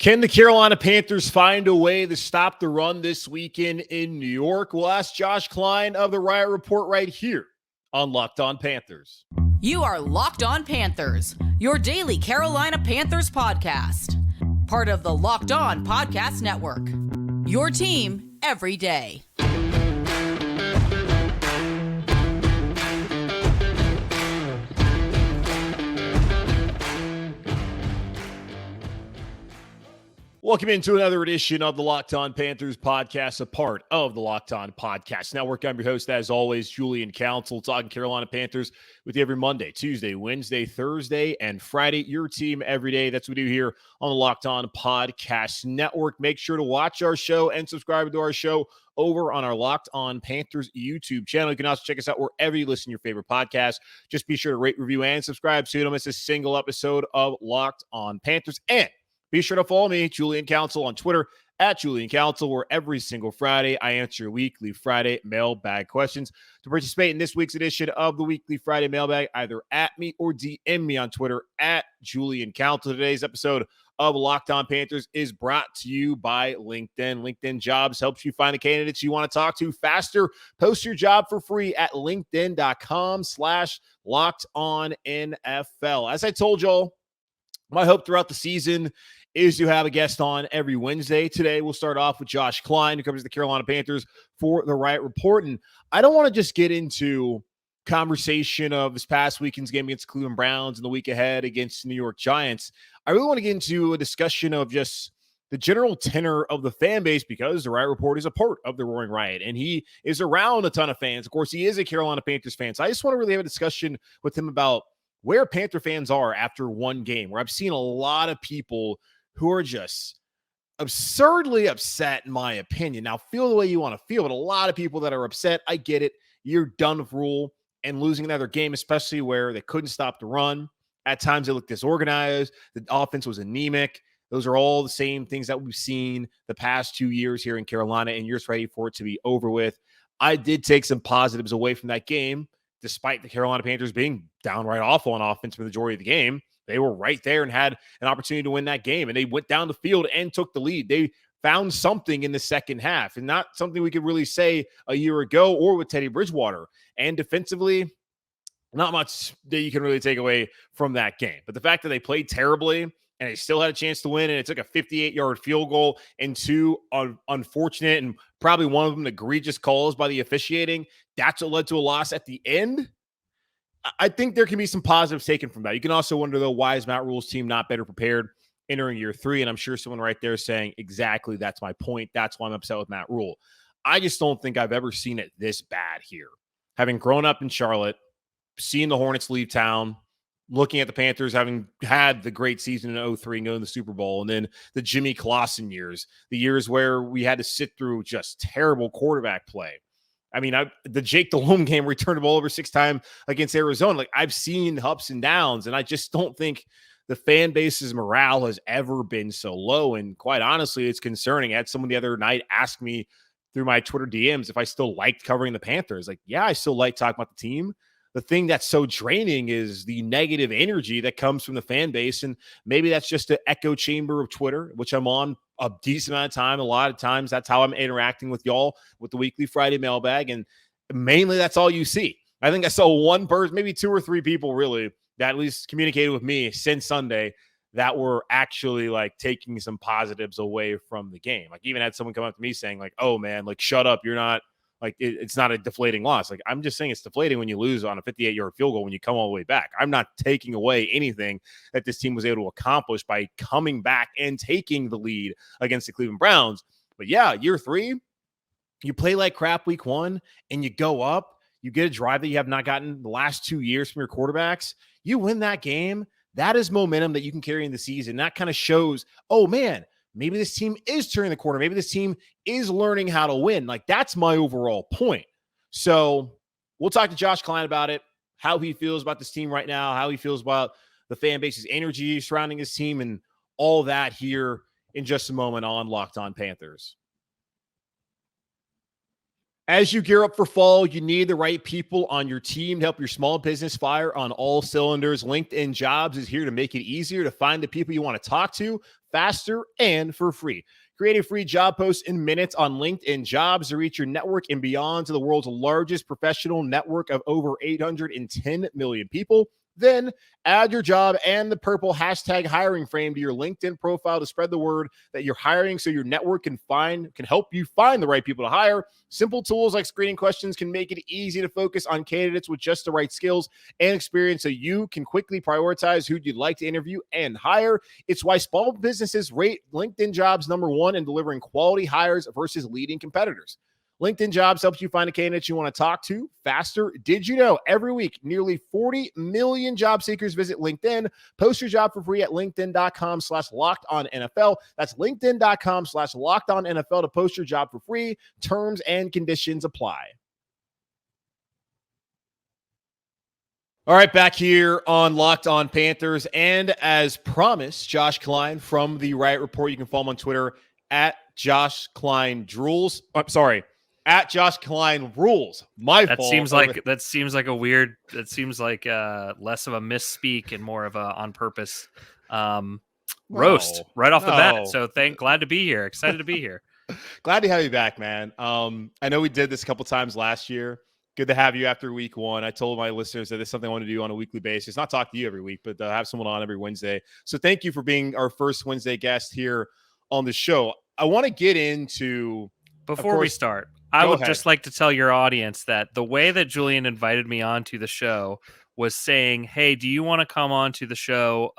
Can the Carolina Panthers find a way to stop the run this weekend in New York? We'll ask Josh Klein of the Riot Report right here on Locked On Panthers. You are Locked On Panthers, your daily Carolina Panthers podcast. Part of the Locked On Podcast Network, your team every day. Welcome into another edition of the Locked On Panthers podcast, a part of the Locked On Podcast Network. I'm your host, as always, Julian Council, talking Carolina Panthers with you every Monday, Tuesday, Wednesday, Thursday, and Friday. Your team every day. That's what we do here on the Locked On Podcast Network. Make sure to watch our show and subscribe to our show over on our Locked On Panthers YouTube channel. You can also check us out wherever you listen to your favorite podcast. Just be sure to rate, review, and subscribe so you don't miss a single episode of Locked On Panthers. And be sure to follow me, Julian Council, on Twitter at Julian Council, where every single Friday I answer your weekly Friday mailbag questions. To participate in this week's edition of the weekly Friday mailbag, either at me or DM me on Twitter at Julian Council. Today's episode of Locked On Panthers is brought to you by LinkedIn. LinkedIn Jobs helps you find the candidates you want to talk to faster. Post your job for free at linkedin.com/LockedOnNFL. As I told y'all, my hope throughout the season is to have a guest on every Wednesday. Today, we'll start off with Josh Klein, who covers the Carolina Panthers for the Riot Report. And I don't want to just get into conversation of this past weekend's game against the Cleveland Browns and the week ahead against the New York Giants. I really want to get into a discussion of just the general tenor of the fan base, because the Riot Report is a part of the Roaring Riot, and he is around a ton of fans. Of course, he is a Carolina Panthers fan. So I just want to really have a discussion with him about where Panther fans are after one game, where I've seen a lot of people who are just absurdly upset, in my opinion. Now, feel the way you want to feel, but a lot of people that are upset, I get it. You're done with Rhule and losing another game, especially where they couldn't stop the run. At times, they looked disorganized. The offense was anemic. Those are all the same things that we've seen the past 2 years here in Carolina, and you're just ready for it to be over with. I did take some positives away from that game, despite the Carolina Panthers being downright awful on offense for the majority of the game. They were right there and had an opportunity to win that game, and they went down the field and took the lead. They found something in the second half, and not something we could really say a year ago or with Teddy Bridgewater. And defensively, not much that you can really take away from that game. But the fact that they played terribly and they still had a chance to win, and it took a 58-yard field goal and two unfortunate and probably one of them egregious calls by the officiating, that's what led to a loss at the end. I think there can be some positives taken from that. You can also wonder, though, why is Matt Rhule's team not better prepared entering year three? And I'm sure someone right there is saying, exactly, that's my point. That's why I'm upset with Matt Rhule. I just don't think I've ever seen it this bad here. Having grown up in Charlotte, seeing the Hornets leave town, looking at the Panthers having had the great season in 2003 and going to the Super Bowl, and then the Jimmy Clausen years, the years where we had to sit through just terrible quarterback play. I mean, the Jake Delhomme game, returned the ball over 6 times against Arizona. Like, I've seen ups and downs, and I just don't think the fan base's morale has ever been so low. And quite honestly, it's concerning. I had someone the other night ask me through my Twitter DMs if I still liked covering the Panthers. Like, yeah, I still like talking about the team. The thing that's so draining is the negative energy that comes from the fan base. And maybe that's just an echo chamber of Twitter, which I'm on a decent amount of time. A lot of times that's how I'm interacting with y'all with the weekly Friday mailbag. And mainly that's all you see. I think I saw one person, maybe 2 or 3 people really, that at least communicated with me since Sunday that were actually like taking some positives away from the game. Like, even had someone come up to me saying like, oh man, like, shut up. You're not like, it's not a deflating loss. Like, I'm just saying it's deflating when you lose on a 58-yard field goal when you come all the way back. I'm not taking away anything that this team was able to accomplish by coming back and taking the lead against the Cleveland Browns. But yeah, year 3, you play like crap week 1 and you go up, you get a drive that you have not gotten the last 2 years from your quarterbacks. You win that game. That is momentum that you can carry in the season. That kind of shows, oh man, maybe this team is turning the corner. Maybe this team is learning how to win. Like, that's my overall point. So we'll talk to Josh Klein about it, how he feels about this team right now, how he feels about the fan base's energy surrounding his team, and all that here in just a moment on Locked On Panthers. As you gear up for fall, you need the right people on your team to help your small business fire on all cylinders. LinkedIn Jobs is here to make it easier to find the people you want to talk to faster and for free. Create a free job post in minutes on LinkedIn Jobs to reach your network and beyond to the world's largest professional network of over 810 million people. Then add your job and the purple hashtag hiring frame to your LinkedIn profile to spread the word that you're hiring so your network can help you find the right people to hire. Simple tools like screening questions can make it easy to focus on candidates with just the right skills and experience so you can quickly prioritize who you'd like to interview and hire. It's why small businesses rate LinkedIn Jobs #1 in delivering quality hires versus leading competitors. LinkedIn Jobs helps you find a candidate you want to talk to faster. Did you know every week, nearly 40 million job seekers visit LinkedIn? Post your job for free at linkedin.com/lockedonnfl. That's linkedin.com/lockedonnfl to post your job for free. Terms and conditions apply. All right, back here on Locked On Panthers. And as promised, Josh Klein from the Riot Report. You can follow him on Twitter at Josh Klein Drools. I'm sorry. At Josh Klein Rules. My fault. That seems like less of a misspeak and more of a on purpose roast right off the bat. So glad to be here. Excited to be here. Glad to have you back, man. I know we did this a couple times last year. Good to have you after week one. I told my listeners that it's something I want to do on a weekly basis. Not talk to you every week, but have someone on every Wednesday. So thank you for being our first Wednesday guest here on the show. I want to get into... Before we start, I would just like to tell your audience that the way that Julian invited me onto the show was saying, hey, do you want to come on to the show?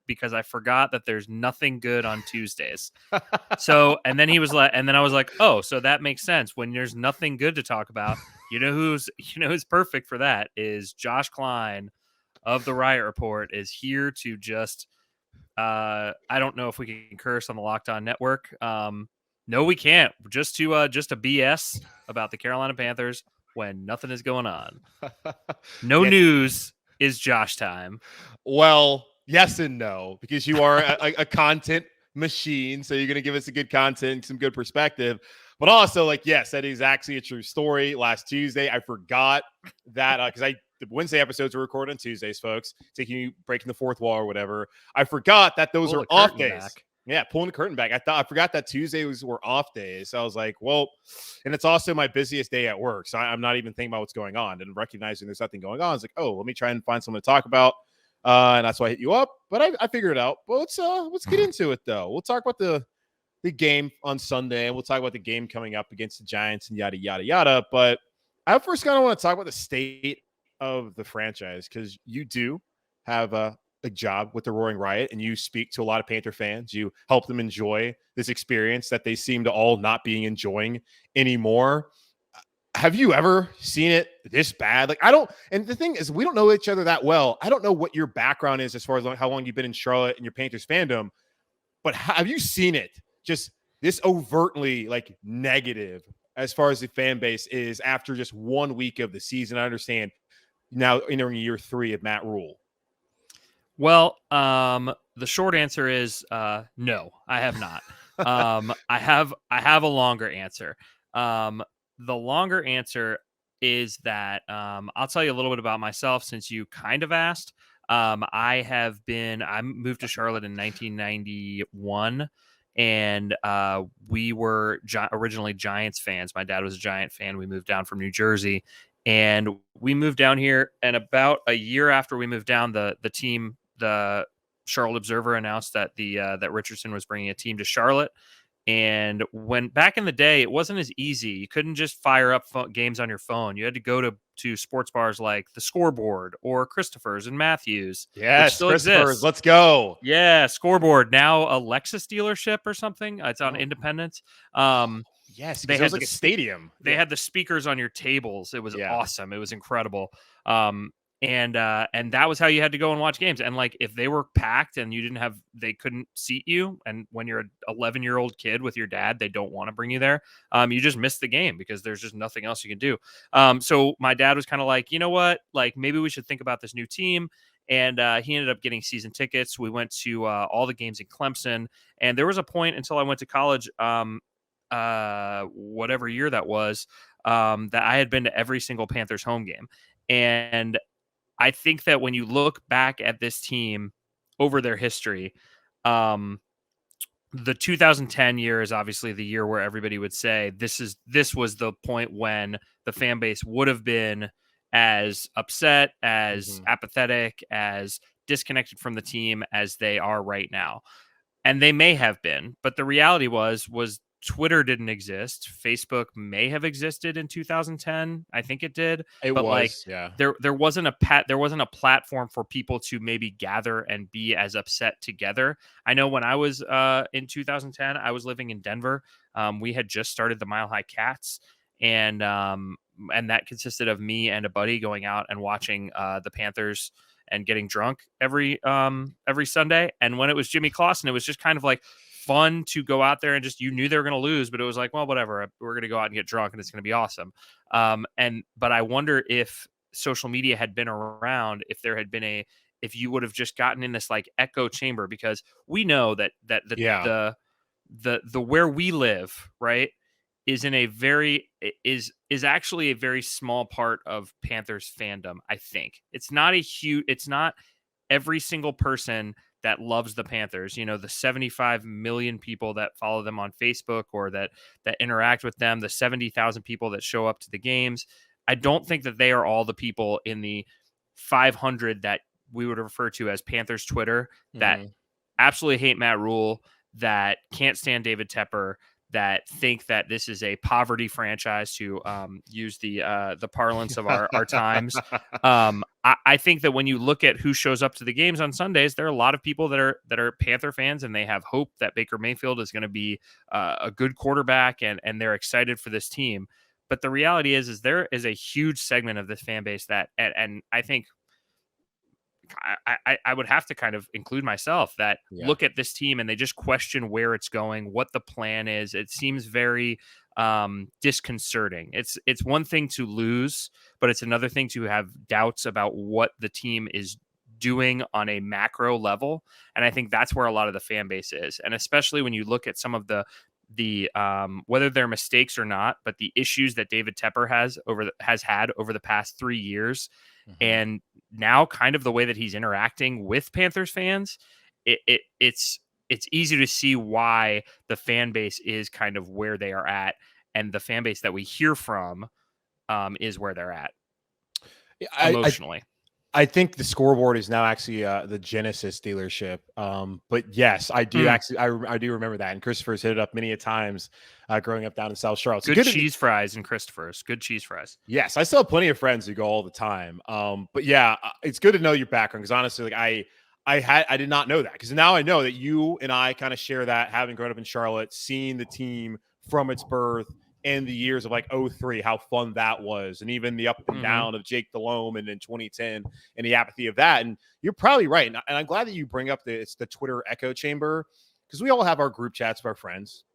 Because I forgot that there's nothing good on Tuesdays. And then I was like, oh, so that makes sense. When there's nothing good to talk about, you know who's perfect for that is Josh Klein of the Riot Report is here to just, I don't know if we can curse on the Locked On Network. No, we can't. Just a BS about the Carolina Panthers when nothing is going on. News is Josh time. Well, yes and no, because you are a content machine, so you're going to give us a good content, some good perspective. But also, yes, that is actually a true story. Last Tuesday, I forgot that because the Wednesday episodes were recorded on Tuesdays, folks, breaking the fourth wall or whatever. I forgot that those are off days. Back. Yeah, pulling the curtain back. I forgot that Tuesdays were off days. So I was like, well, and it's also my busiest day at work. So I'm not even thinking about what's going on and recognizing there's nothing going on. It's like, oh, let me try and find someone to talk about. And that's why I hit you up. But I figured it out. But let's get into it, though. We'll talk about the game on Sunday, and we'll talk about the game coming up against the Giants and yada, yada, yada. But I first kind of want to talk about the state of the franchise because you do have a job with the Roaring Riot, and you speak to a lot of Panther fans. You help them enjoy this experience that they seem to all not being enjoying anymore. Have you ever seen it this bad? And the thing is, we don't know each other that well. I don't know what your background is as far as how long you've been in Charlotte and your Panthers fandom, but have you seen it just this overtly negative as far as the fan base is after just 1 week of the season? I understand now entering year 3 of Matt Rhule. Well, the short answer is no, I have not. I have a longer answer. The longer answer is that I'll tell you a little bit about myself since you kind of asked. I moved to Charlotte in 1991, and we were originally Giants fans. My dad was a Giant fan. We moved down from New Jersey, and we moved down here. And about a year after we moved down, the Charlotte Observer announced that that Richardson was bringing a team to Charlotte. And when back in the day, it wasn't as easy. You couldn't just fire up games on your phone. You had to go to sports bars like the Scoreboard or Christopher's and Matthews. Yes, Christopher's. Let's go. Yeah, Scoreboard. Now a Lexus dealership or something. It's on Independence. Yes, they had a stadium. They had the speakers on your tables. It was awesome. It was incredible. And that was how you had to go and watch games. And if they were packed and they couldn't seat you. And when you're an 11-year-old kid with your dad, they don't want to bring you there. You just miss the game because there's just nothing else you can do. So my dad was kind of like, you know what, maybe we should think about this new team. And he ended up getting season tickets. We went to all the games in Clemson. And there was a point until I went to college, whatever year that was, that I had been to every single Panthers home game. And I think that when you look back at this team over their history, the 2010 year is obviously the year where everybody would say this was the point when the fan base would have been as upset, as apathetic, as disconnected from the team as they are right now. And they may have been, but the reality was Twitter didn't exist. Facebook may have existed in 2010. I think it did. There wasn't a platform for people to maybe gather and be as upset together. I know when I was in 2010, I was living in Denver. We had just started the Mile High Cats, and that consisted of me and a buddy going out and watching the Panthers and getting drunk every Sunday. And when it was Jimmy Clausen, it was just kind of like fun to go out there and just, you knew they were going to lose, but it was like, well, whatever, we're going to go out and get drunk and it's going to be awesome. But I wonder if social media had been around, if there had been if you would have just gotten in this like echo chamber, because we know that the where we live, right, is actually a very small part of Panthers fandom. I think it's not every single person that loves the Panthers, the 75 million people that follow them on Facebook or that interact with them, the 70,000 people that show up to the games. I don't think that they are all the people in the 500 that we would refer to as Panthers Twitter that absolutely hate Matt Rhule, that can't stand David Tepper, that think that this is a poverty franchise, to use the parlance of our times. I think that when you look at who shows up to the games on Sundays, there are a lot of people that are Panther fans, and they have hope that Baker Mayfield is going to be a good quarterback, and they're excited for this team. But the reality is there is a huge segment of this fan base that, and I think I would have to kind of include myself, that look at this team and they just question where it's going, what the plan is. It seems very disconcerting. It's one thing to lose, but it's another thing to have doubts about what the team is doing on a macro level. And I think that's where a lot of the fan base is. And especially when you look at some of the whether they're mistakes or not, but the issues that David Tepper has had over the past 3 years. And now kind of the way that he's interacting with Panthers fans, it's easy to see why the fan base is kind of where they are at, and the fan base that we hear from is where they're at emotionally. I think the scoreboard is now actually the Genesis dealership. But yes, I do I do remember that. And Christopher's hit it up many a times growing up down in South Charlotte. Good cheese fries in Christopher's. Good cheese fries. Yes, I still have plenty of friends who go all the time. But yeah, it's good to know your background, because honestly, like I did not know that, because now I know that you and I kind of share that, having grown up in Charlotte, seeing the team from its birth, and the years of like 2003, how fun that was. And even the up and down of Jake Delhomme and in 2010 and the apathy of that. And you're probably right. And I'm glad that you bring up the Twitter echo chamber, because we all have our group chats with our friends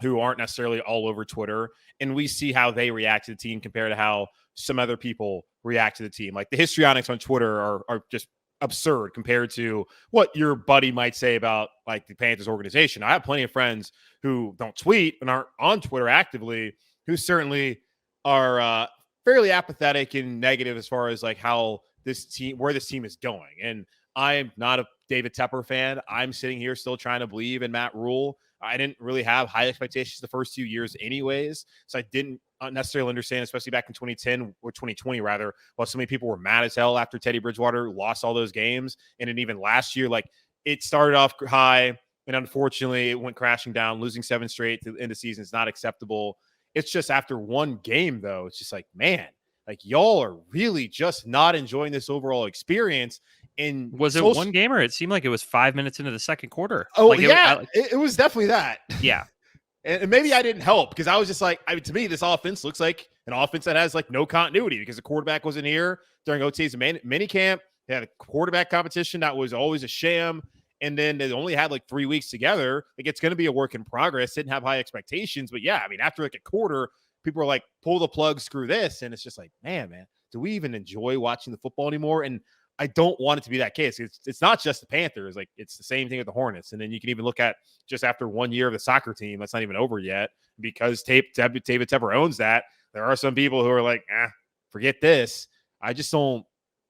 who aren't necessarily all over Twitter. And we see how they react to the team compared to how some other people react to the team. Like the histrionics on Twitter are just absurd compared to what your buddy might say about like the Panthers organization. I have plenty of friends who don't tweet and aren't on Twitter actively, who certainly are fairly apathetic and negative as far as like where this team is going. And I'm not a David Tepper fan. I'm sitting here still trying to believe in Matt Rhule. I didn't really have high expectations the first 2 years anyways. So I didn't necessarily understand, especially back in 2010 or 2020 rather, while so many people were mad as hell after Teddy Bridgewater lost all those games. And then even last year, like it started off high and unfortunately it went crashing down. Losing 7 straight to the end of the season is not acceptable. It's just after one game though, it's just like, man, like y'all are really just not enjoying this overall experience. And was it one game, or it seemed like it was 5 minutes into the second quarter? Oh, like it was definitely that. Yeah. And maybe I didn't help, because I was just like, to me, this offense looks like an offense that has like no continuity, because the quarterback wasn't here during OTA's mini camp. They had a quarterback competition that was always a sham. And then they only had like 3 weeks together. Like it's going to be a work in progress. Didn't have high expectations, but yeah, I mean, after like a quarter, people are like, pull the plug, screw this. And it's just like, man, do we even enjoy watching the football anymore? And I don't want it to be that case. It's not just the Panthers. Like it's the same thing with the Hornets. And then you can even look at just after 1 year of the soccer team, that's not even over yet, because David Tepper owns that. there are some people who are like, forget this. I just don't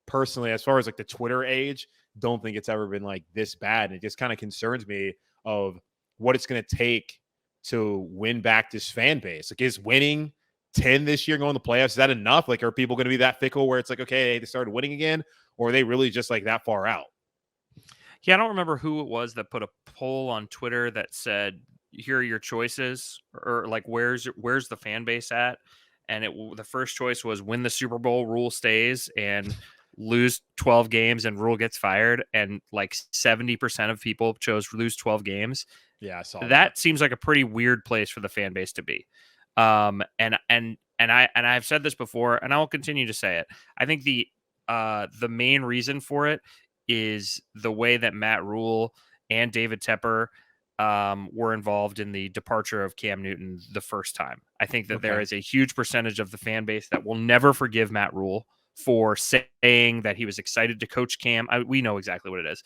personally, as far as like the Twitter age, don't think it's ever been like this bad. And it just kind of concerns me of what it's going to take to win back this fan base. Like, is winning 10 this year going to the playoffs, is that enough? Like, are people going to be that fickle where it's like, okay, they started winning again? Or are they really just like that far out? Yeah, I don't remember who it was that put a poll on Twitter that said, here are your choices, or like, where's the fan base at? And the first choice was win the Super Bowl, Rhule stays, and lose 12 games and Rhule gets fired. And like 70% of people chose lose 12 games. Yeah, I saw That seems like a pretty weird place for the fan base to be. And I've said this before, and I will continue to say it. I think the main reason for it is the way that Matt Rhule and David Tepper were involved in the departure of Cam Newton the first time. I think that there is a huge percentage of the fan base that will never forgive Matt Rhule for saying that he was excited to coach Cam. We know exactly what it is.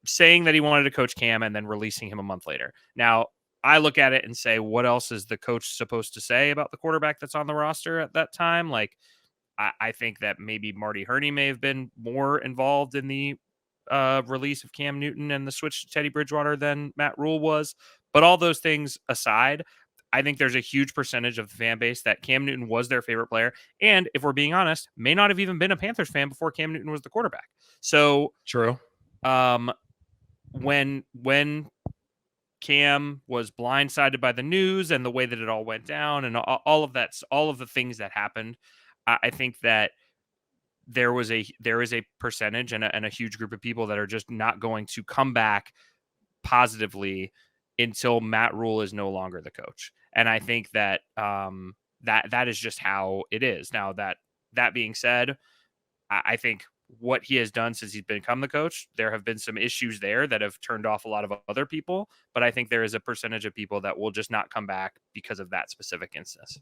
Saying that he wanted to coach Cam and then releasing him a month later. Now, I look at it and say, what else is the coach supposed to say about the quarterback that's on the roster at that time? Like, I think that maybe Marty Hurney may have been more involved in the release of Cam Newton and the switch to Teddy Bridgewater than Matt Rhule was. But all those things aside, I think there's a huge percentage of the fan base that Cam Newton was their favorite player. And if we're being honest, may not have even been a Panthers fan before Cam Newton was the quarterback. So true. When Cam was blindsided by the news and the way that it all went down and all of that, all of the things that happened, I think that there is a percentage and a huge group of people that are just not going to come back positively until Matt Rhule is no longer the coach. And I think that that is just how it is. Now, that being said, I think what he has done since he's become the coach, there have been some issues there that have turned off a lot of other people, but I think there is a percentage of people that will just not come back because of that specific instance.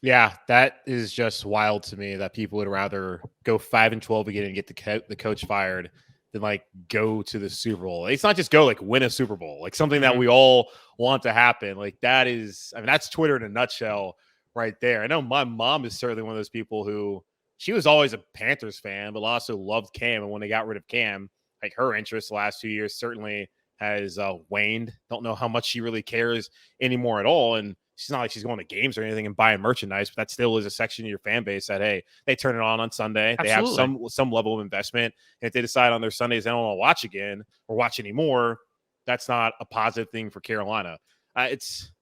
Yeah, that is just wild to me that people would rather go 5-12 again and get the coach fired than like go to the Super Bowl. It's not just go like win a Super Bowl, like something that we all want to happen. Like that is, I mean, that's Twitter in a nutshell right there. I know my mom is certainly one of those people who, she was always a Panthers fan, but also loved Cam. And when they got rid of Cam, like her interest the last few years certainly has waned. Don't know how much she really cares anymore at all. And she's not like she's going to games or anything and buying merchandise, but that still is a section of your fan base that, hey, they turn it on Sunday. Absolutely. They have some level of investment. And if they decide on their Sundays they don't want to watch again or watch anymore, that's not a positive thing for Carolina. It sucks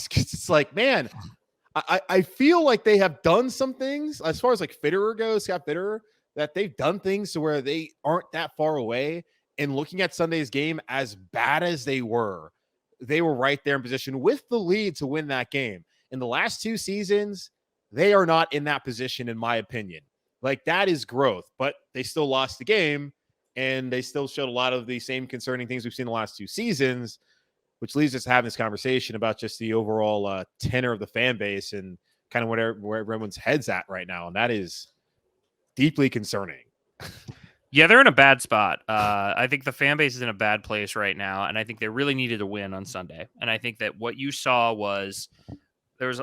because it's like, man, I feel like they have done some things as far as like Fitterer goes, Scott Fitterer, that they've done things to where they aren't that far away. And looking at Sunday's game, as bad as they were right there in position with the lead to win that game. In the last 2 seasons, they are not in that position, in my opinion. Like, that is growth, but they still lost the game, and they still showed a lot of the same concerning things we've seen the last 2 seasons, which leads us to having this conversation about just the overall tenor of the fan base and kind of where everyone's head's at right now. And that is deeply concerning. Yeah, they're in a bad spot. I think the fan base is in a bad place right now, and I think they really needed to win on Sunday. And I think that what you saw was there was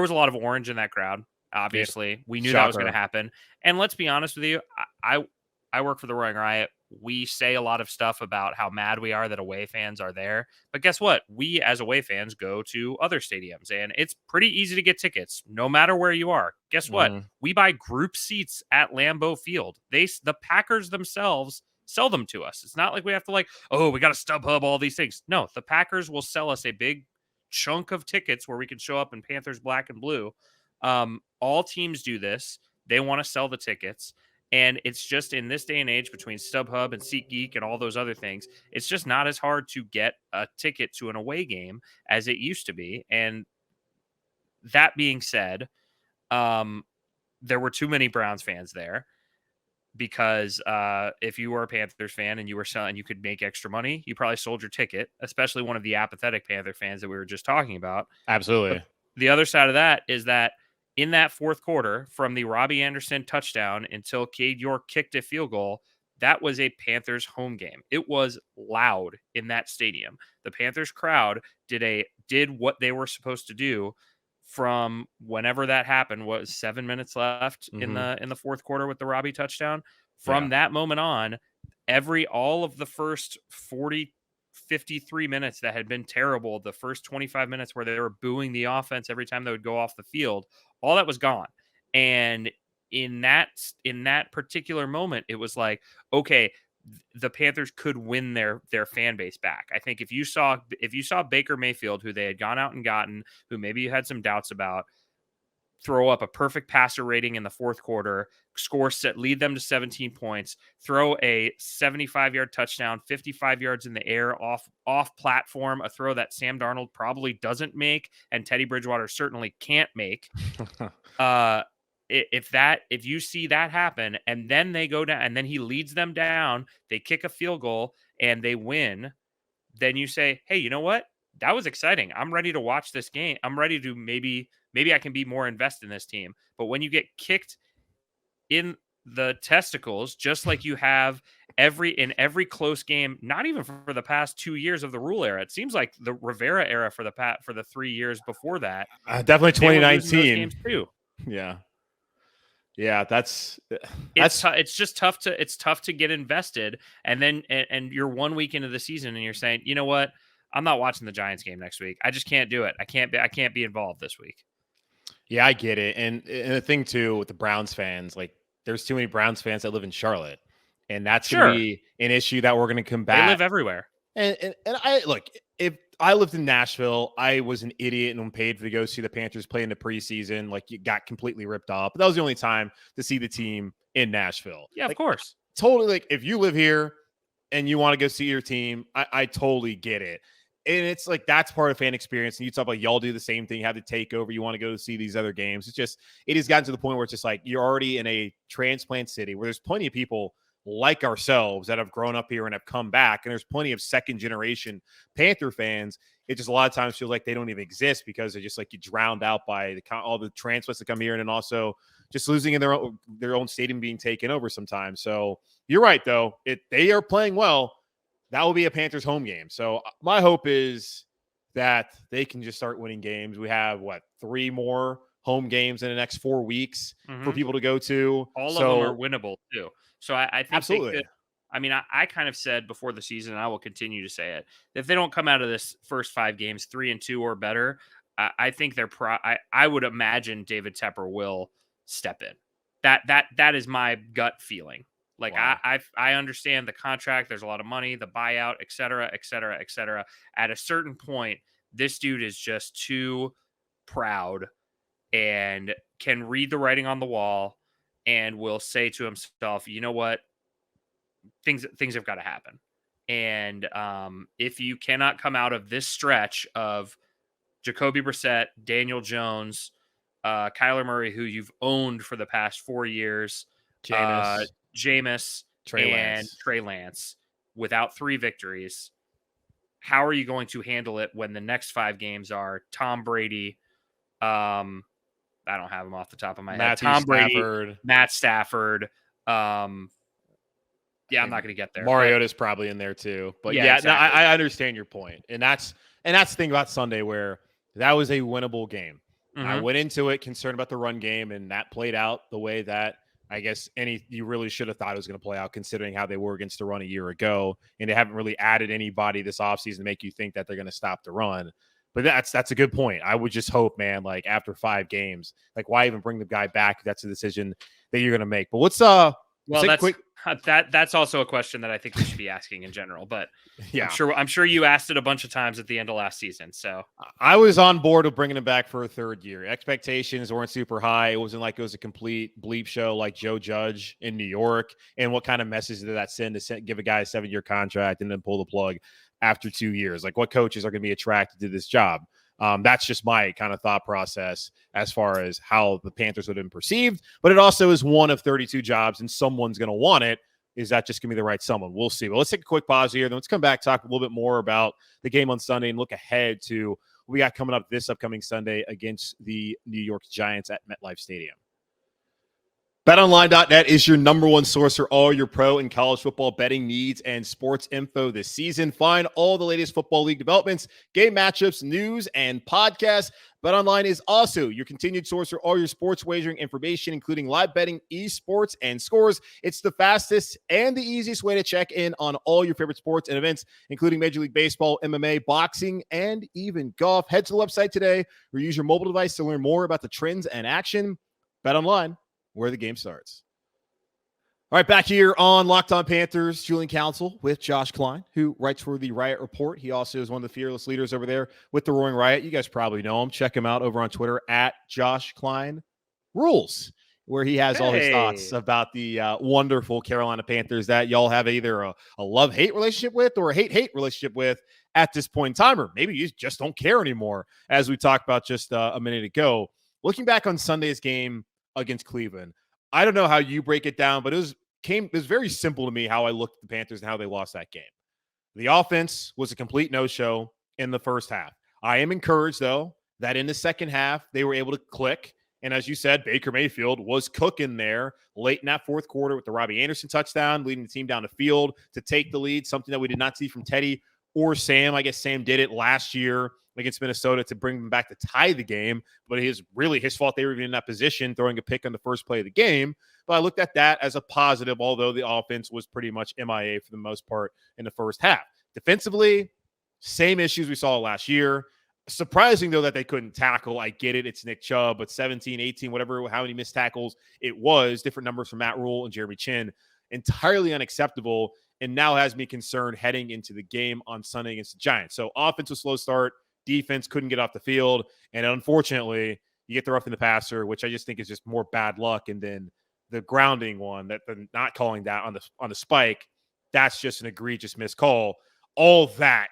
a lot of orange in that crowd. Obviously, we knew that was going to happen. And let's be honest with you, I work for the Roaring Riot. We say a lot of stuff about how mad we are that away fans are there. But guess what? We as away fans go to other stadiums, and it's pretty easy to get tickets no matter where you are. Guess what? We buy group seats at Lambeau Field. The Packers themselves sell them to us. It's not like we have to we got to StubHub all these things. No, the Packers will sell us a big chunk of tickets where we can show up in Panthers black and blue. All teams do this. They want to sell the tickets. And it's just in this day and age between StubHub and SeatGeek and all those other things, it's just not as hard to get a ticket to an away game as it used to be. And that being said, there were too many Browns fans there because if you were a Panthers fan and you were selling, you could make extra money, you probably sold your ticket, especially one of the apathetic Panther fans that we were just talking about. Absolutely. But the other side of that is that in that fourth quarter, from the Robbie Anderson touchdown until Cade York kicked a field goal, that was a Panthers home game. It was loud in that stadium. The Panthers crowd did a did what they were supposed to do from whenever that happened. Was 7 minutes left in the fourth quarter with the Robbie touchdown. From that moment on, all of the first 53 minutes that had been terrible, the first 25 minutes where they were booing the offense every time they would go off the field, all that was gone. And in that particular moment, it was like, okay, the Panthers could win their fan base back. I think if you saw Baker Mayfield, who they had gone out and gotten, who maybe you had some doubts about, throw up a perfect passer rating in the fourth quarter, lead them to 17 points, throw a 75-yard touchdown, 55 yards in the air off platform, a throw that Sam Darnold probably doesn't make and Teddy Bridgewater certainly can't make. If you see that happen and then they go down and then he leads them down, they kick a field goal and they win, then you say, hey, you know what? That was exciting. I'm ready to watch this game. I'm ready to maybe I can be more invested in this team. But when you get kicked in the testicles, just like you have in every close game, not even for the past 2 years of the Rhule era, it seems like the Rivera era for the 3 years before that. Definitely 2019 games too. Yeah, that's it's just tough to get invested, and then and you're 1 week into the season and you're saying, you know what, I'm not watching the Giants game next week. I just can't do it. I can't be involved this week. Yeah, I get it. And the thing too with the Browns fans, like there's too many Browns fans that live in Charlotte, and that's going to be an issue that we're going to combat. They live everywhere. And I look, if I lived in Nashville, I was an idiot and paid to go see the Panthers play in the preseason. Like, you got completely ripped off. But that was the only time to see the team in Nashville. Yeah, like, of course. Totally. Like, if you live here and you want to go see your team, I totally get it. And it's like, that's part of fan experience. And you talk about y'all do the same thing, you have to take over. You want to go see these other games. It's just, it has gotten to the point where it's just like, you're already in a transplant city where there's plenty of people like ourselves that have grown up here and have come back. And there's plenty of second generation Panther fans. It just a lot of times feels like they don't even exist because they're just like you drowned out by all the transplants that come here. And then also just losing in their own stadium being taken over sometimes. So you're right, though. They are playing well. That will be a Panthers home game. So my hope is that they can just start winning games. We have 3 more home games in the next 4 weeks for people to go to. All of them are winnable too. So I think absolutely. I kind of said before the season, and I will continue to say it, if they don't come out of this first 5 games 3-2 or better, I think I would imagine David Tepper will step in. That is my gut feeling. Like, wow. I understand the contract. There's a lot of money, the buyout, et cetera, et cetera, et cetera. At a certain point, this dude is just too proud and can read the writing on the wall and will say to himself, you know what, things have got to happen. And if you cannot come out of this stretch of Jacoby Brissett, Daniel Jones, Kyler Murray, who you've owned for the past 4 years, Jameis, and Trey Lance, without 3 victories, how are you going to handle it when the next 5 games are Tom Brady? I don't have them off the top of my head. Tom Brady, Matt Stafford. I'm not going to get there. Mariota's probably in there too. But exactly. No, I understand your point. And that's the thing about Sunday, where that was a winnable game. Mm-hmm. I went into it concerned about the run game, and that played out the way that I guess you really should have thought it was going to play out, considering how they were against the run a year ago. And they haven't really added anybody this offseason to make you think that they're going to stop the run. But that's a good point. I would just hope, man, like after 5 games, like why even bring the guy back? That's a decision that you're going to make. But that's also a question that I think we should be asking in general. But yeah, I'm sure you asked it a bunch of times at the end of last season. So I was on board with bringing him back for a 3rd year. Expectations weren't super high. It wasn't like it was a complete bleep show like Joe Judge in New York. And what kind of message did that send to give a guy a 7-year contract and then pull the plug after 2 years? Like, what coaches are going to be attracted to this job? That's just my kind of thought process as far as how the Panthers would have been perceived. But it also is one of 32 jobs, and someone's going to want it. Is that just going to be the right someone? We'll see. But let's take a quick pause here. Then let's come back, talk a little bit more about the game on Sunday, and look ahead to what we got coming up this upcoming Sunday against the New York Giants at MetLife Stadium. BetOnline.net is your number one source for all your pro and college football betting needs and sports info this season. Find all the latest football league developments, game matchups, news, and podcasts. BetOnline is also your continued source for all your sports wagering information, including live betting, esports, and scores. It's the fastest and the easiest way to check in on all your favorite sports and events, including Major League Baseball, MMA, boxing, and even golf. Head to the website today or use your mobile device to learn more about the trends and action. BetOnline, where the game starts. All right, back here on Locked On Panthers, Julian Council with Josh Klein, who writes for the Riot Report. He also is one of the fearless leaders over there with the Roaring Riot. You guys probably know him. Check him out over on Twitter at Josh Klein Rules, where he has all his thoughts about the wonderful Carolina Panthers that y'all have either a love-hate relationship with or a hate-hate relationship with at this point in time, or maybe you just don't care anymore, as we talked about just a minute ago. Looking back on Sunday's game against Cleveland, I don't know how you break it down, but it was very simple to me how I looked at the Panthers and how they lost that game. The offense was a complete no-show in the first half. I am encouraged, though, that in the second half, they were able to click. And as you said, Baker Mayfield was cooking there late in that fourth quarter with the Robbie Anderson touchdown, leading the team down the field to take the lead, something that we did not see from Teddy or Sam. I guess Sam did it last year against Minnesota to bring them back to tie the game, but it is really his fault they were even in that position, throwing a pick on the first play of the game. But I looked at that as a positive, although the offense was pretty much MIA for the most part in the first half. Defensively, same issues we saw last year. Surprising, though, that they couldn't tackle. I get it. It's Nick Chubb, but 17, 18, whatever, how many missed tackles it was, different numbers from Matt Rhule and Jeremy Chin, entirely unacceptable, and now has me concerned heading into the game on Sunday against the Giants. So offense was slow start. Defense couldn't get off the field. And unfortunately, you get the roughing the passer, which I just think is just more bad luck. And then the grounding one, that the not calling that on the spike, that's just an egregious missed call. All that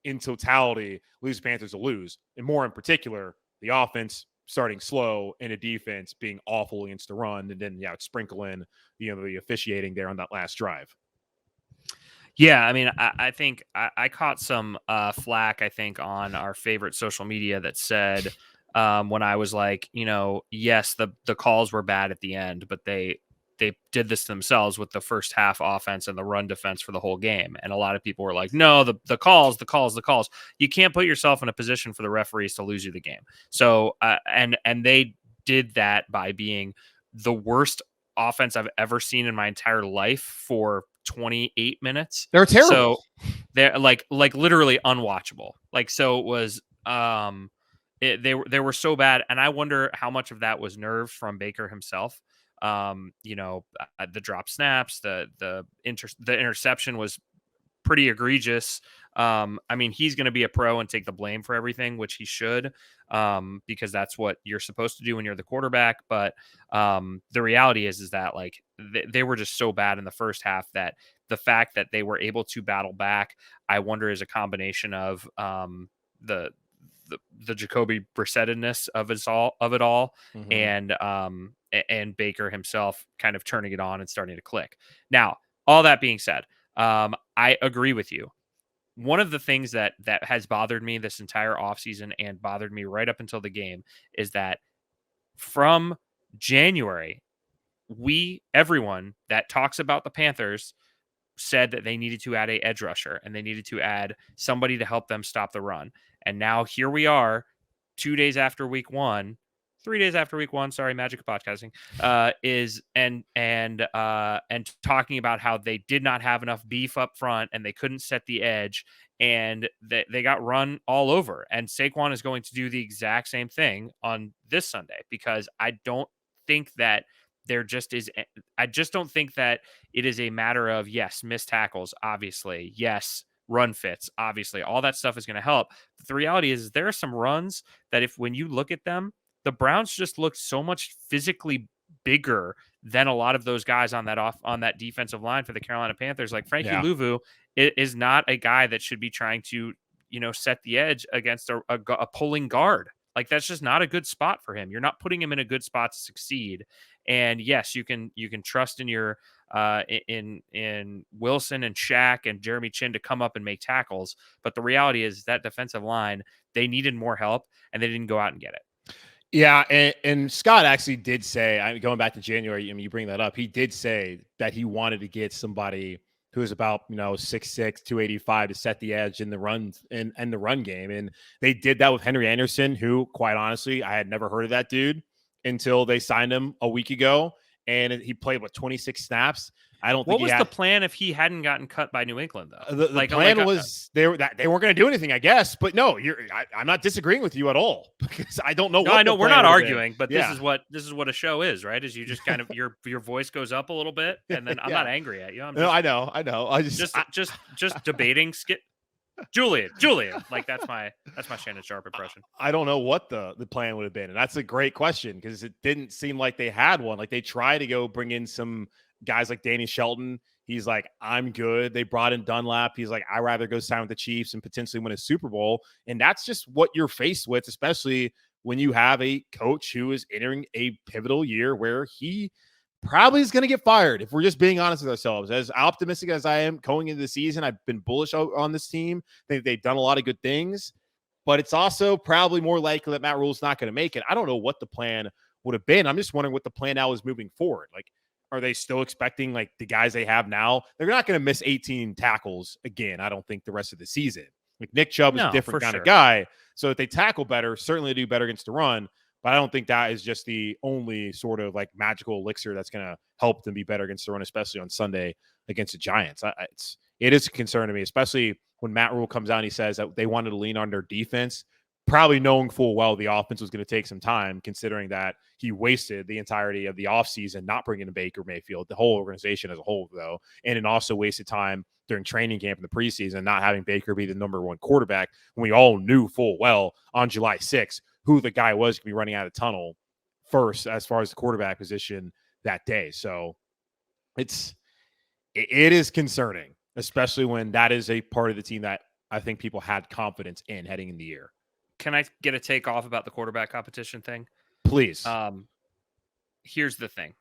in totality leaves Panthers to lose. And more in particular, the offense starting slow and a defense being awful against the run. And then, sprinkle in, the officiating there on that last drive. Yeah, I mean, I think I caught some flack, I think, on our favorite social media that said when I was like, yes, the calls were bad at the end, but they did this themselves with the first half offense and the run defense for the whole game. And a lot of people were like, no, the calls. You can't put yourself in a position for the referees to lose you the game. So, and they did that by being the worst offense I've ever seen in my entire life for 28 minutes. They're terrible. So they're like literally unwatchable. So it was they were so bad, and I wonder how much of that was nerves from Baker himself. The drop snaps, the interception was pretty egregious. I mean, he's going to be a pro and take the blame for everything, which he should, because that's what you're supposed to do when you're the quarterback. But the reality is that they were just so bad in the first half that the fact that they were able to battle back, I wonder, is a combination of the Jacoby Brissettedness of it all, mm-hmm. and Baker himself kind of turning it on and starting to click. Now, all that being said, I agree with you. One of the things that has bothered me this entire offseason and bothered me right up until the game is that from January, everyone that talks about the Panthers said that they needed to add a edge rusher and they needed to add somebody to help them stop the run. And now here we are 3 days after week one, sorry, magic of podcasting, and talking about how they did not have enough beef up front and they couldn't set the edge and they got run all over. And Saquon is going to do the exact same thing on this Sunday, because I don't think that I just don't think that it is a matter of, yes, missed tackles, obviously, yes, run fits, obviously, all that stuff is going to help. But the reality is there are some runs that when you look at them, the Browns just looked so much physically bigger than a lot of those guys on that defensive line for the Carolina Panthers. Like Frankie Louvu is not a guy that should be trying to, set the edge against a pulling guard. Like, that's just not a good spot for him. You're not putting him in a good spot to succeed. And yes, you can trust in your in Wilson and Shaq and Jeremy Chin to come up and make tackles. But the reality is that defensive line, they needed more help and they didn't go out and get it. Yeah, and Scott actually did say, going back to January, I mean, you bring that up, he did say that he wanted to get somebody who is about, 6'6", 285 to set the edge in the runs and the run game. And they did that with Henry Anderson, who, quite honestly, I had never heard of that dude until they signed him a week ago. And he played, 26 snaps? I don't think What was the plan if he hadn't gotten cut by New England, though? The plan was they weren't going to do anything, I guess. But no, I'm not disagreeing with you at all because I don't know. No, I know we're not arguing, but yeah. this is what a show is, right? Is you just kind of your voice goes up a little bit, and then I'm not angry at you. I'm just, no, I know. I just debating. Julian, like that's my Shannon Sharp impression. I don't know what the plan would have been, and that's a great question because it didn't seem like they had one. Like they tried to go bring in some guys like Danny Shelton. He's like, I'm good. They brought in Dunlap. He's like, I'd rather go sign with the Chiefs and potentially win a Super Bowl. And that's just what you're faced with, especially when you have a coach who is entering a pivotal year where he probably is going to get fired. If we're just being honest with ourselves, as optimistic as I am going into the season, I've been bullish on this team. I think they've done a lot of good things, but it's also probably more likely that Matt Rhule's not going to make it. I don't know what the plan would have been. I'm just wondering what the plan now is moving forward. Like, are they still expecting like the guys they have now? They're not going to miss 18 tackles again, I don't think, the rest of the season. Like Nick Chubb is a different kind of guy. So if they tackle better, certainly do better against the run. But I don't think that is just the only sort of like magical elixir that's going to help them be better against the run, especially on Sunday against the Giants. It is a concern to me, especially when Matt Rhule comes out and he says that they wanted to lean on their defense, probably knowing full well the offense was going to take some time, considering that he wasted the entirety of the offseason not bringing in Baker Mayfield, the whole organization as a whole, though, and it also wasted time during training camp in the preseason, not having Baker be the number one quarterback when we all knew full well on July 6th who the guy was going to be running out of tunnel first as far as the quarterback position that day. So it is concerning, especially when that is a part of the team that I think people had confidence in heading in the year. Can I get a take off about the quarterback competition thing? Please. Here's the thing.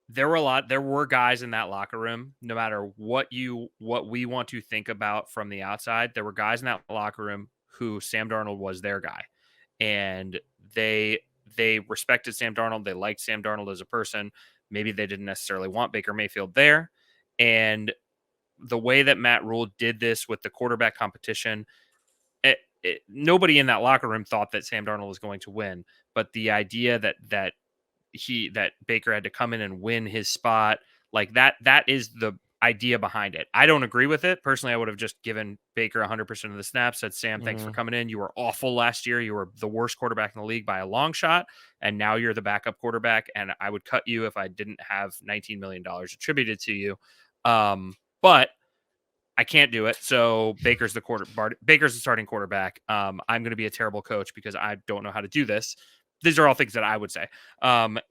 There were guys in that locker room, no matter what we want to think about from the outside, there were guys in that locker room who Sam Darnold was their guy. And they respected Sam Darnold. They liked Sam Darnold as a person. Maybe they didn't necessarily want Baker Mayfield there. And the way that Matt Rhule did this with the quarterback competition, nobody in that locker room thought that Sam Darnold was going to win, but the idea that Baker had to come in and win his spot, like that is the idea behind it. I don't agree with it. Personally, I would have just given Baker 100% of the snaps, said, Sam, thanks for coming in. You were awful last year. You were the worst quarterback in the league by a long shot, and now you're the backup quarterback, and I would cut you if I didn't have $19 million attributed to you. But I can't do it. So Baker's the starting quarterback. I'm going to be a terrible coach because I don't know how to do this. These are all things that I would say. But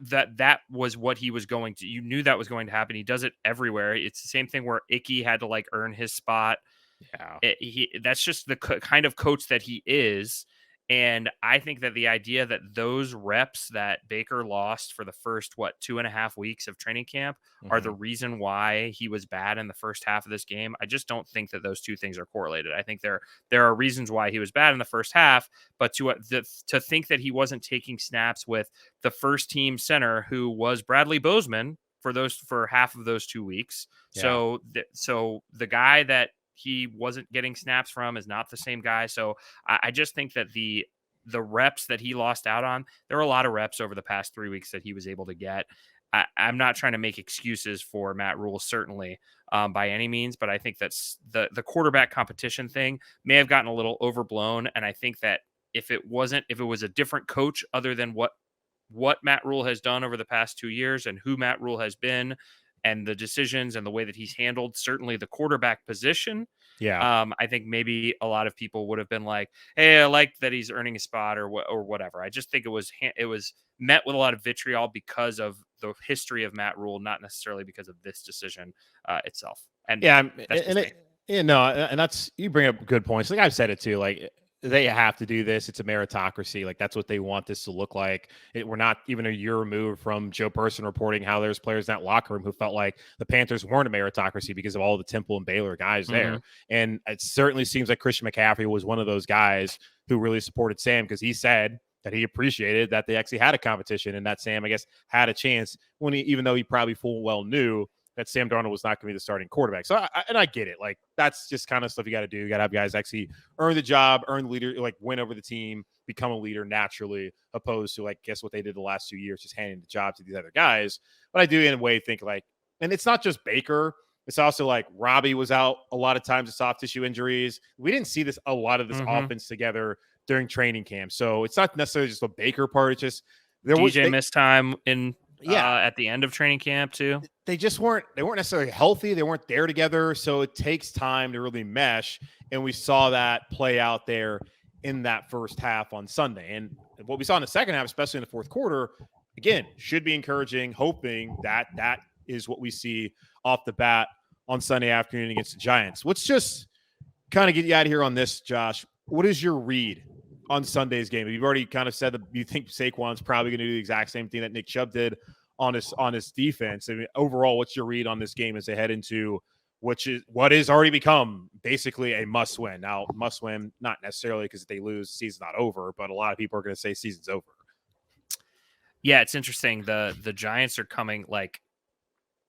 that was what he was going to. You knew that was going to happen. He does it everywhere. It's the same thing where Icky had to like earn his spot. Yeah, that's just the kind of coach that he is. And I think that the idea that those reps that Baker lost for the first, 2.5 weeks of training camp are the reason why he was bad in the first half of this game. I just don't think that those two things are correlated. I think there are reasons why he was bad in the first half, but to think that he wasn't taking snaps with the first team center who was Bradley Bozeman for half of those 2 weeks. Yeah. So the guy that he wasn't getting snaps from is not the same guy. So I just think that the reps that he lost out on, there were a lot of reps over the past 3 weeks that he was able to get. I'm not trying to make excuses for Matt Rhule, certainly by any means, but I think that's the quarterback competition thing may have gotten a little overblown. And I think that if it was a different coach other than what Matt Rhule has done over the past 2 years and who Matt Rhule has been, and the decisions and the way that he's handled certainly the quarterback position. Yeah. I think maybe a lot of people would have been like, hey, I like that he's earning a spot or whatever. I just think it was met with a lot of vitriol because of the history of Matt Rhule, not necessarily because of this decision itself. And yeah, and that's, you bring up good points. Like I've said it too, like they have to do this. It's a meritocracy. Like, that's what they want this to look like. We're not even a year removed from Joe Person reporting how there's players in that locker room who felt like the Panthers weren't a meritocracy because of all the Temple and Baylor guys there. And it certainly seems like Christian McCaffrey was one of those guys who really supported Sam, because he said that he appreciated that they actually had a competition and that Sam, I guess, had a chance when even though he probably full well knew that Sam Darnold was not going to be the starting quarterback. So, I get it. Like, that's just kind of stuff you got to do. You got to have guys actually earn the job, earn the leader, like win over the team, become a leader naturally, opposed to, like, guess what they did the last 2 years, just handing the job to these other guys. But I do in a way think, like, and it's not just Baker. It's also like Robbie was out a lot of times with soft tissue injuries. We didn't see a lot of this offense together during training camp. So it's not necessarily just the Baker part. It's just DJ missed time at the end of training camp too. They weren't necessarily healthy. They weren't there together. So it takes time to really mesh. And we saw that play out there in that first half on Sunday. And what we saw in the second half, especially in the fourth quarter, again, should be encouraging, hoping that that is what we see off the bat on Sunday afternoon against the Giants. Let's just kind of get you out of here on this, Josh. What is your read on Sunday's game? You've already kind of said that you think Saquon's probably going to do the exact same thing that Nick Chubb did on his defense. I mean, overall, what's your read on this game as they head into what is already become basically a must-win? Now, must-win, not necessarily because if they lose, the season's not over, but a lot of people are going to say season's over. Yeah, it's interesting. The Giants are coming, like,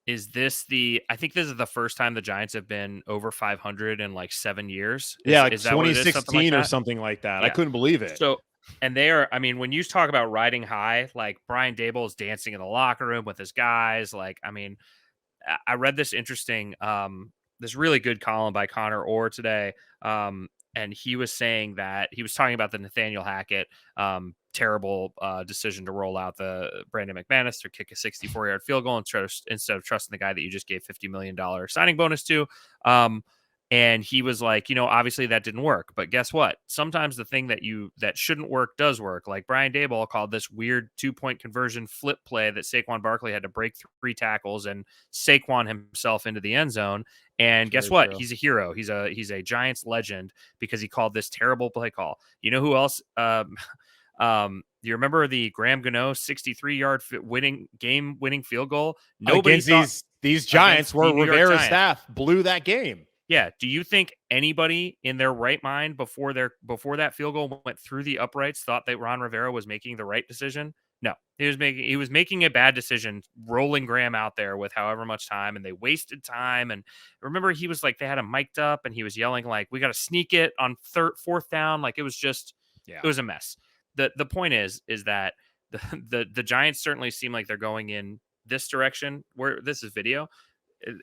I think this is the first time the Giants have been over 500 in like 7 years. Is that 2016 or something like that. Yeah. I couldn't believe it. So, and they are, I mean, when you talk about riding high, like Brian Daboll is dancing in the locker room with his guys. Like, I mean, I read this interesting, this really good column by Connor Orr today. And he was saying that he was talking about the Nathaniel Hackett terrible decision to roll out the Brandon McManus to kick a 64-yard field goal instead of trusting the guy that you just gave $50 million signing bonus to. And he was like, obviously that didn't work. But guess what? Sometimes the thing that shouldn't work does work. Like Brian Daboll called this weird 2-point conversion flip play that Saquon Barkley had to break 3 tackles and Saquon himself into the end zone. And guess what? He's a hero. He's a Giants legend because he called this terrible play call. You know who else? You remember the Graham Gano 63-yard game-winning field goal? Nobody these Giants were Rivera's staff blew that game. Yeah. Do you think anybody in their right mind before that field goal went through the uprights thought that Ron Rivera was making the right decision? No, he was making a bad decision, rolling Graham out there with however much time, and they wasted time. And remember, he was like, they had him mic'd up, and he was yelling like, "We got to sneak it on fourth down." Like, it was just, It was a mess. The point is that the Giants certainly seem like they're going in this direction where this is video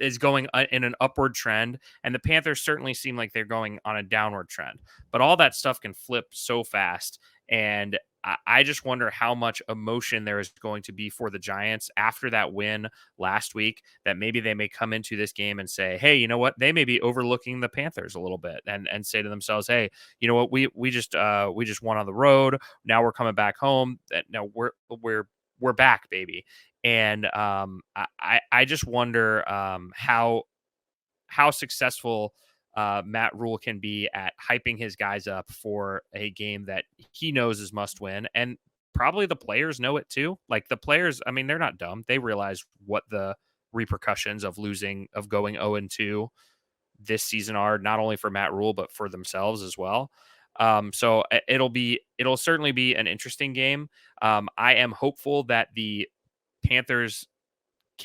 is going in an upward trend, and the Panthers certainly seem like they're going on a downward trend. But all that stuff can flip so fast, and I just wonder how much emotion there is going to be for the Giants after that win last week, that maybe they may come into this game and say, hey, you know what? They may be overlooking the Panthers a little bit and say to themselves, hey, you know what? We just won on the road. Now we're coming back home. Now we're back, baby. And I just wonder how successful Matt Rhule can be at hyping his guys up for a game that he knows is must win. And probably the players know it too. Like the players, I mean, they're not dumb. They realize what the repercussions of going 0-2 this season are, not only for Matt Rhule, but for themselves as well. So it'll certainly be an interesting game. I am hopeful that the Panthers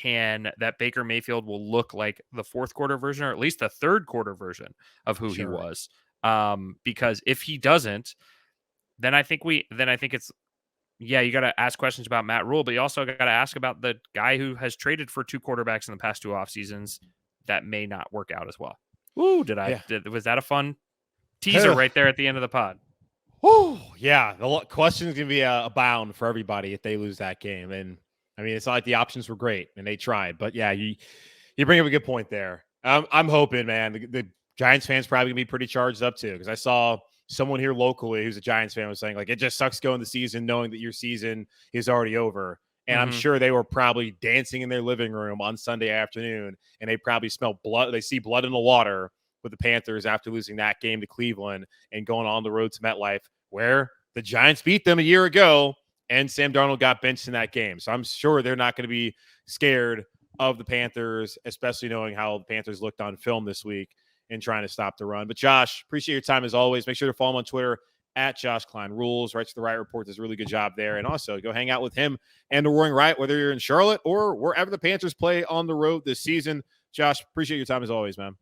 that Baker Mayfield will look like the fourth quarter version, or at least the third quarter version of who he was. Because if he doesn't, then I think it's, you got to ask questions about Matt Rhule, but you also got to ask about the guy who has traded for 2 quarterbacks in the past 2 off seasons that may not work out as well. Ooh, was that a fun teaser right there at the end of the pod? Oh yeah. The questions can be abound for everybody if they lose that game. And I mean, it's not like the options were great and they tried, but yeah, you bring up a good point there. I'm hoping, man, the Giants fans probably gonna be pretty charged up too, because I saw someone here locally who's a Giants fan was saying like, it just sucks going the season knowing that your season is already over. And I'm sure they were probably dancing in their living room on Sunday afternoon, and they probably smell blood. They see blood in the water with the Panthers after losing that game to Cleveland and going on the road to MetLife, where the Giants beat them a year ago, and Sam Darnold got benched in that game. So I'm sure they're not going to be scared of the Panthers, especially knowing how the Panthers looked on film this week and trying to stop the run. But Josh, appreciate your time as always. Make sure to follow him on Twitter at Josh Klein Rules. Writes the Riot Report, does a really good job there. And also go hang out with him and the Roaring Riot, whether you're in Charlotte or wherever the Panthers play on the road this season. Josh, appreciate your time as always, man.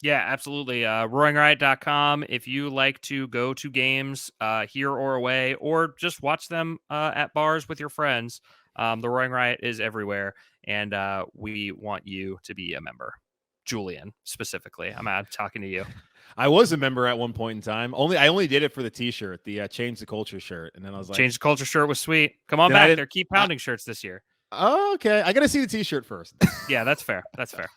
Yeah, absolutely. RoaringRiot.com. If you like to go to games here or away, or just watch them at bars with your friends, the Roaring Riot is everywhere, and we want you to be a member. Julian, specifically. I'm talking to you. I was a member at one point in time. I only did it for the T-shirt, the Change the Culture shirt, and then I was like, Change the Culture shirt was sweet. Come on back. They're Keep Pounding shirts this year. Oh, okay. I got to see the T-shirt first. Yeah, that's fair. That's fair.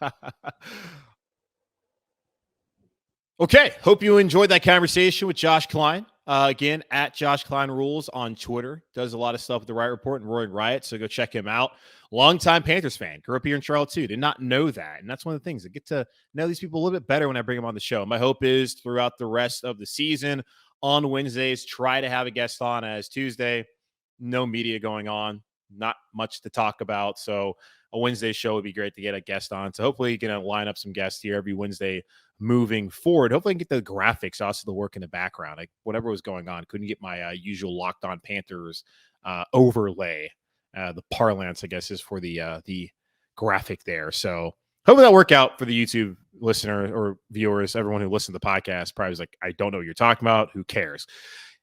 Okay. Hope you enjoyed that conversation with Josh Klein. Again, at Josh Klein Rules on Twitter. Does a lot of stuff with the Riot Report and Roaring Riot, so go check him out. Longtime Panthers fan. Grew up here in Charlotte, too. Did not know that. And that's one of the things. I get to know these people a little bit better when I bring them on the show. My hope is throughout the rest of the season, on Wednesdays, try to have a guest on as Tuesday. No media going on. Not much to talk about. So a Wednesday show would be great to get a guest on. So hopefully you can line up some guests here every Wednesday moving forward. Hopefully I can get the graphics, also the work in the background. Like whatever was going on, couldn't get my usual Locked On Panthers overlay. The parlance, I guess, is for the graphic there. So hopefully that'll work out for the YouTube listener or viewers. Everyone who listens to the podcast probably is like, I don't know what you're talking about. Who cares?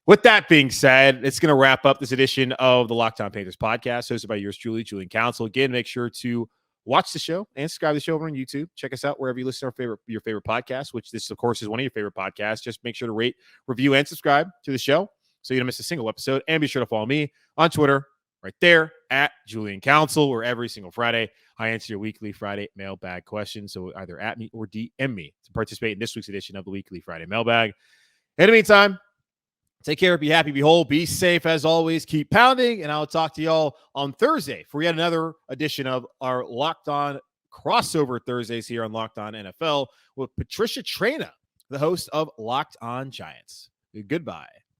With that being said, it's going to wrap up this edition of the Locked On Panthers podcast, hosted by yours truly, Julian Council. Again, make sure to watch the show and subscribe to the show over on YouTube. Check us out wherever you listen to your favorite podcast, which this, of course, is one of your favorite podcasts. Just make sure to rate, review, and subscribe to the show so you don't miss a single episode. And be sure to follow me on Twitter right there at Julian Council, where every single Friday I answer your weekly Friday mailbag questions. So either at me or DM me to participate in this week's edition of the weekly Friday mailbag. In the meantime, take care, be happy, be whole, be safe as always, keep pounding, and I'll talk to y'all on Thursday for yet another edition of our Locked On crossover Thursdays here on Locked On NFL with Patricia Traina, the host of Locked On Giants. Goodbye.